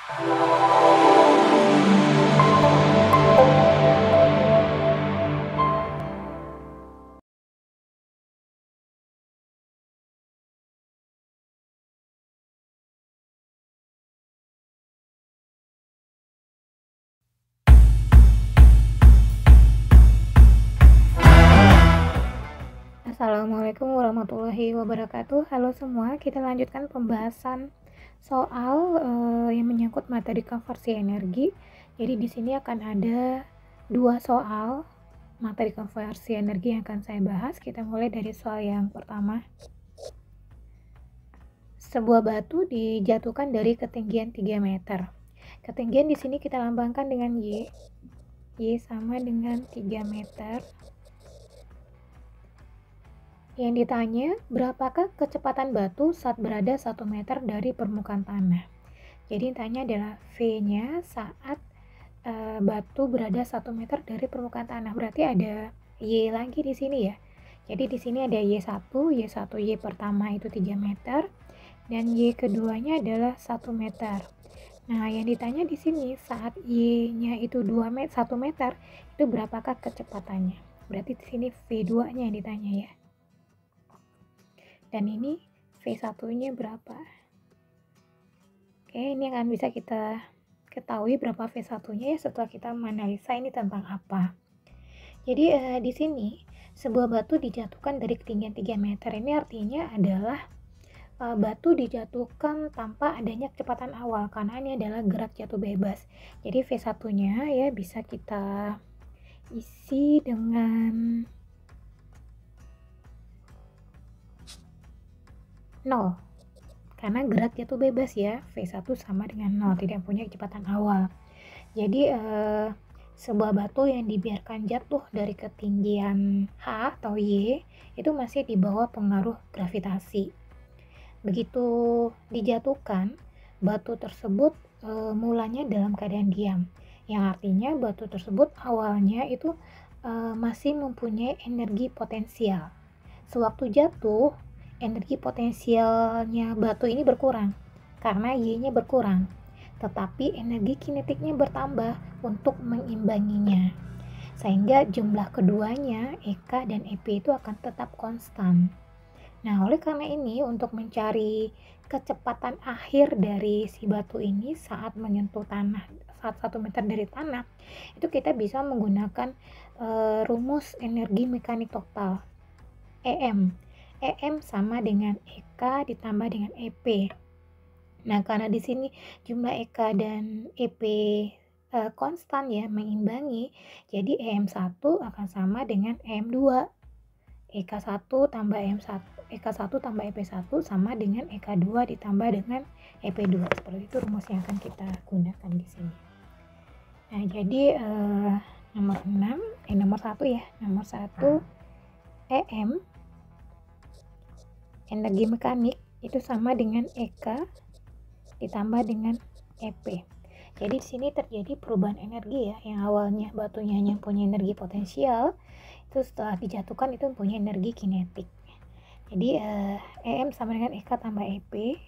Assalamualaikum warahmatullahi wabarakatuh. Halo semua, kita lanjutkan pembahasan soal yang menyangkut materi konversi energi. Jadi di sini akan ada 2 soal materi konversi energi yang akan saya bahas. Kita mulai dari soal yang pertama. Sebuah batu dijatuhkan dari ketinggian 3 meter. Ketinggian di sini kita lambangkan dengan Y. Y sama dengan 3 meter. Yang ditanya, berapakah kecepatan batu saat berada 1 meter dari permukaan tanah? Jadi ditanya adalah V-nya saat batu berada 1 meter dari permukaan tanah. Berarti ada Y lagi di sini ya. Jadi di sini ada Y1, Y pertama itu 3 meter dan Y keduanya adalah 1 meter. Nah, yang ditanya di sini saat Y-nya itu 1 meter, itu berapakah kecepatannya? Berarti di sini V2-nya yang ditanya ya. Dan ini V1-nya berapa? Oke, ini akan bisa kita ketahui berapa V1-nya ya setelah kita menganalisa ini tentang apa. Jadi di sini sebuah batu dijatuhkan dari ketinggian 3 meter. Ini artinya adalah batu dijatuhkan tanpa adanya kecepatan awal karena ini adalah gerak jatuh bebas. Jadi V1-nya ya bisa kita isi dengan 0 karena gerak jatuh bebas ya. V1 sama dengan 0, tidak punya kecepatan awal. Jadi sebuah batu yang dibiarkan jatuh dari ketinggian H atau Y itu masih di bawah pengaruh gravitasi. Begitu dijatuhkan, batu tersebut mulanya dalam keadaan diam, yang artinya batu tersebut awalnya itu masih mempunyai energi potensial. Sewaktu jatuh, energi potensialnya batu ini berkurang karena Y-nya berkurang, tetapi energi kinetiknya bertambah untuk mengimbanginya, sehingga jumlah keduanya EK dan EP itu akan tetap konstan. Nah, oleh karena ini untuk mencari kecepatan akhir dari si batu ini saat menyentuh tanah, saat 1 meter dari tanah, itu kita bisa menggunakan rumus energi mekanik total, EM. EM sama dengan EK ditambah dengan EP. Nah, karena di sini jumlah EK dan EP konstan ya, mengimbangi, jadi EM1 akan sama dengan EM2. EK1 tambah EK1 tambah EP1 sama dengan EK2 ditambah dengan EP2. Seperti itu rumus yang akan kita gunakan di sini. Nah, jadi nomor 1 ya. Nomor 1 EM energi mekanik itu sama dengan EK ditambah dengan EP. Jadi di sini terjadi perubahan energi ya, yang awalnya batunya hanya punya energi potensial, itu setelah dijatuhkan itu punya energi kinetik. Jadi EM sama dengan EK tambah EP,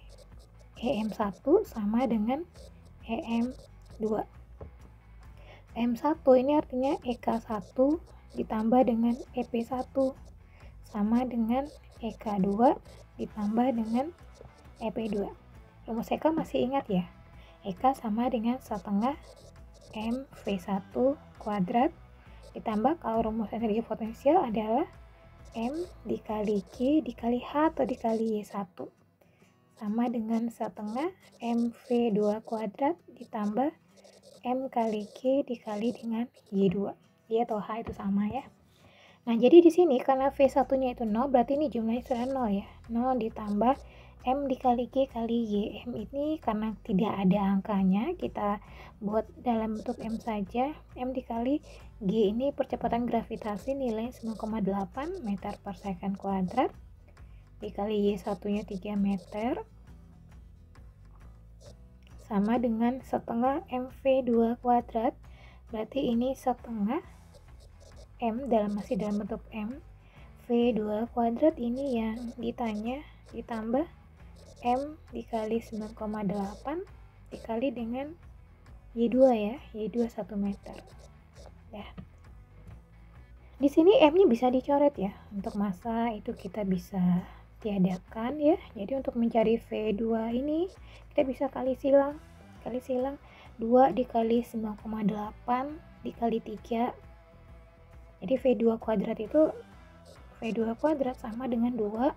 EM1 sama dengan EM2. EM1 ini artinya EK1 ditambah dengan EP1 sama dengan EK2 ditambah dengan EP2. Rumus EK masih ingat ya? EK sama dengan setengah MV1 kuadrat ditambah, kalau rumus energi potensial adalah M dikali Q dikali H atau dikali Y1 sama dengan setengah MV2 kuadrat ditambah M kali Q dikali dengan Y2. Y atau H itu sama ya. Nah, jadi di sini karena V1-nya itu 0, berarti ini jumlahnya sudah 0 ya. 0 ditambah M dikali Q kali Y. M ini karena tidak ada angkanya, kita buat dalam bentuk M saja. M dikali G ini percepatan gravitasi nilai 9,8 meter per second kuadrat dikali Y1-nya 3 meter sama dengan setengah MV2 kuadrat. Berarti ini setengah M masih dalam bentuk M V2 kuadrat ini yang ditanya ditambah M dikali 9,8 dikali dengan Y2 ya, Y2 1 meter. Ya. Di sini M-nya bisa dicoret ya. Untuk massa itu kita bisa tiadakan ya. Jadi untuk mencari V2 ini kita bisa kali silang. 2 dikali 9,8 dikali 3. Jadi V2 kuadrat itu V2 kuadrat sama dengan 2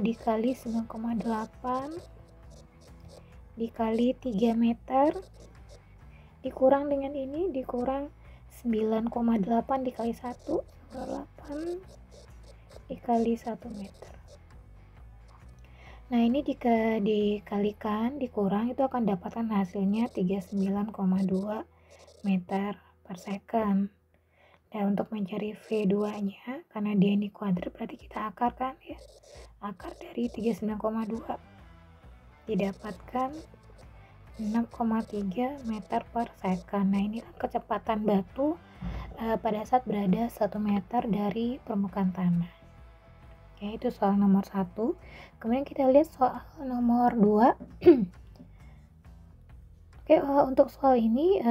dikali 9,8 dikali 3 meter dikurang dengan ini, dikurang 9,8 dikali 1, 8 dikali 1 meter. Nah ini jika dikalikan, dikurang, itu akan dapatkan hasilnya 39,2 meter per second. Dan untuk mencari V2 nya, karena dia ini kuadrat, berarti kita akarkan ya, akar dari 39,2 didapatkan 6,3 meter per second. Nah inilah kecepatan batu pada saat berada 1 meter dari permukaan tanah. Oke, itu soal nomor 1. Kemudian kita lihat soal nomor 2. Oke, untuk soal ini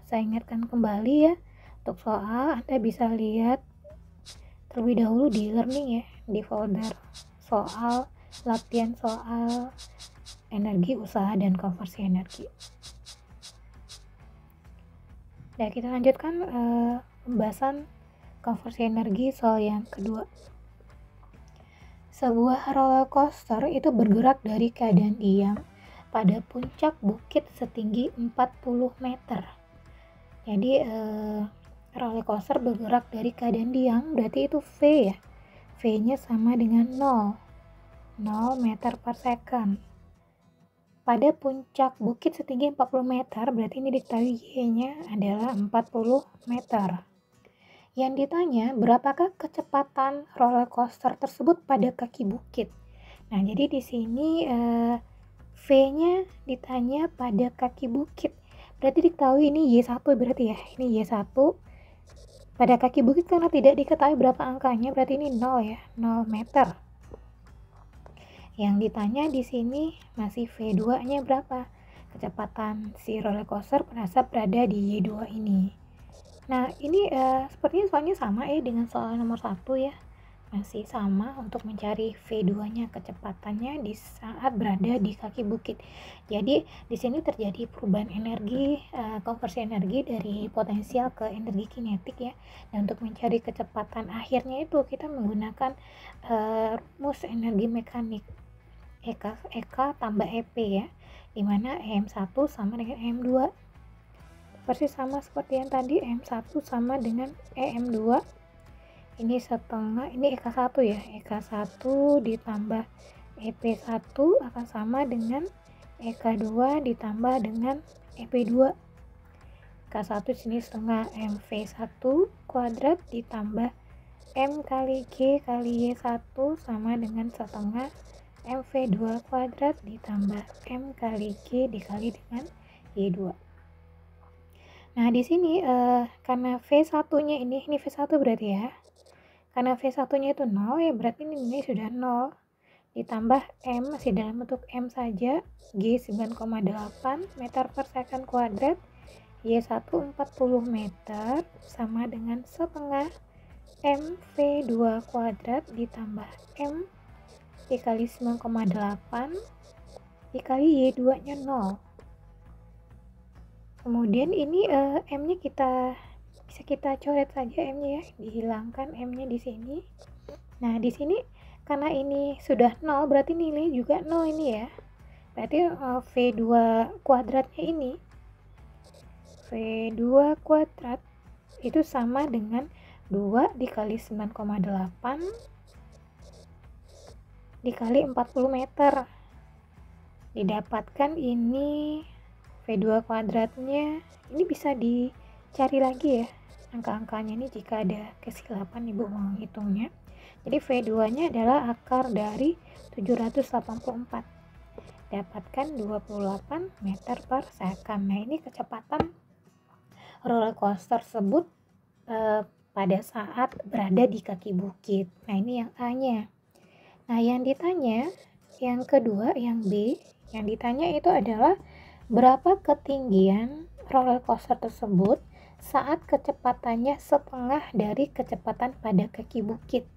saya ingatkan kembali ya, untuk soal Anda bisa lihat terlebih dahulu di learning ya, di folder soal, latihan soal energi, usaha, dan konversi energi. Nah, kita lanjutkan pembahasan konversi energi soal yang kedua. Sebuah roller coaster itu bergerak dari keadaan diam pada puncak bukit setinggi 40 meter. Jadi roller coaster bergerak dari keadaan diam, berarti itu V ya. V-nya sama dengan 0 meter per second. Pada puncak bukit setinggi 40 meter, berarti ini diketahui Y-nya adalah 40 meter. Yang ditanya, berapakah kecepatan roller coaster tersebut pada kaki bukit? Nah, jadi di sini V-nya ditanya pada kaki bukit. Berarti diketahui ini Y1 berarti ya. Ini Y1 pada kaki bukit karena tidak diketahui berapa angkanya, berarti ini 0 ya, 0 meter. Yang ditanya di sini masih V2-nya berapa? Kecepatan si roller coaster pada saat berada di Y2 ini. Nah, ini sepertinya soalnya sama ya dengan soal nomor 1 ya. Masih sama untuk mencari V2-nya, kecepatannya di saat berada di kaki bukit. Jadi di sini terjadi perubahan energi, konversi energi dari potensial ke energi kinetik ya. Dan untuk mencari kecepatan akhirnya itu kita menggunakan rumus energi mekanik EK tambah EP ya, dimana EM1 sama dengan EM2. Persis sama seperti yang tadi, EM1 sama dengan EM2. Ini setengah, ini EK1 ya, EK1 ditambah EP1 akan sama dengan EK2 ditambah dengan EP2. EK1 sini setengah MV1 kuadrat ditambah M kali G kali Y1 sama dengan setengah MV2 kuadrat ditambah M kali G dikali dengan Y2. Nah, di sini karena V1-nya ini V1 berarti ya. Karena V1-nya itu 0 ya, berarti ini sudah 0. Ditambah M masih dalam bentuk M saja, G 9,8 meter per second kuadrat, Y1 40 meter sama dengan setengah MV2 kuadrat ditambah M dikali 9,8 dikali Y2-nya 0. Kemudian ini M-nya bisa kita coret saja M-nya ya, dihilangkan M-nya di sini. Nah, di sini karena ini sudah 0 berarti nilai juga 0 ini ya. Berarti V2 kuadratnya ini V2 kuadrat itu sama dengan 2 dikali 9,8 dikali 40 meter. Didapatkan ini V2 kuadratnya, ini bisa dicari lagi ya angka-angkanya ini jika ada kesilapan ibu menghitungnya. Jadi V2 nya adalah akar dari 784, dapatkan 28 meter per second. Nah ini kecepatan roller coaster tersebut pada saat berada di kaki bukit. Nah ini yang A nya. Nah yang ditanya yang kedua, yang B, Yang ditanya itu adalah berapa ketinggian roller coaster tersebut saat kecepatannya setengah dari kecepatan pada kaki bukit.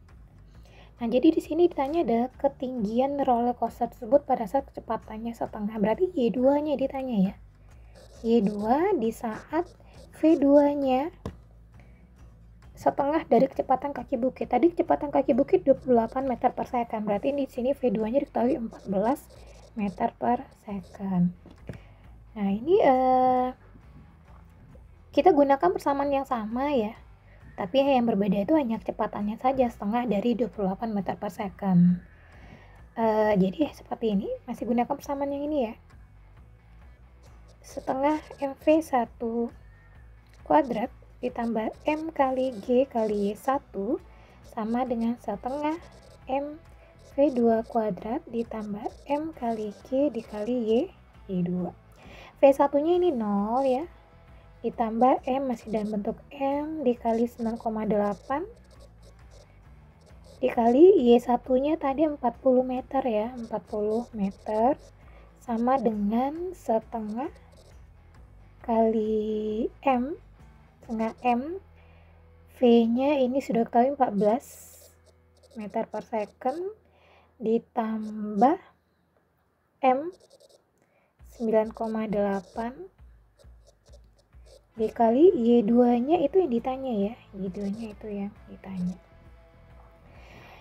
Nah, jadi di sini ditanya ada ketinggian roller coaster tersebut pada saat kecepatannya setengah. Berarti Y2-nya ditanya ya. Y2 di saat V2-nya setengah dari kecepatan kaki bukit. Tadi kecepatan kaki bukit 28 meter per second. Berarti di sini V2-nya diketahui 14 meter per second. Nah, ini kita gunakan persamaan yang sama ya. Tapi yang berbeda itu hanya kecepatannya saja, setengah dari 28 meter per second. Jadi seperti ini, masih gunakan persamaan yang ini ya. Setengah MV1 kuadrat ditambah M kali G kali Y1 sama dengan setengah MV2 kuadrat ditambah M kali G dikali Y2. V1 nya ini 0 ya, ditambah M masih dalam bentuk M dikali 9,8 dikali Y1 nya tadi 40 meter ya, 40 meter sama dengan setengah kali M, setengah M, V nya ini sudah ketahui 14 meter per second ditambah M 9,8 dikali Y2 nya itu yang ditanya ya, Y2 nya itu yang ditanya.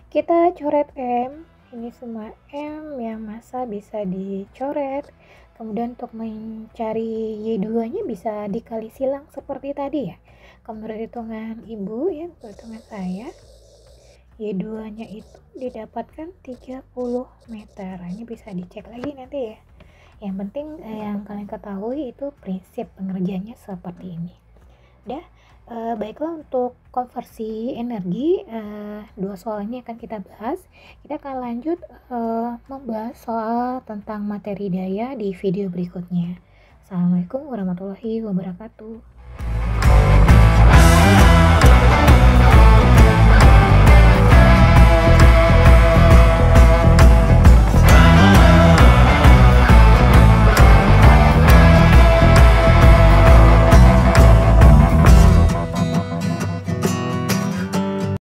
Kita coret M, ini semua M yang massa bisa dicoret. Kemudian untuk mencari Y2 nya bisa dikali silang seperti tadi ya. Menurut hitungan ibu ya, hitungan saya, Y2 nya itu didapatkan 30 meter. Ini bisa dicek lagi nanti ya. Yang penting yang kalian ketahui itu prinsip pengerjaannya seperti ini. Udah, baiklah untuk konversi energi, dua soal ini akan kita bahas. Kita akan lanjut membahas soal tentang materi daya di video berikutnya. Assalamualaikum warahmatullahi wabarakatuh.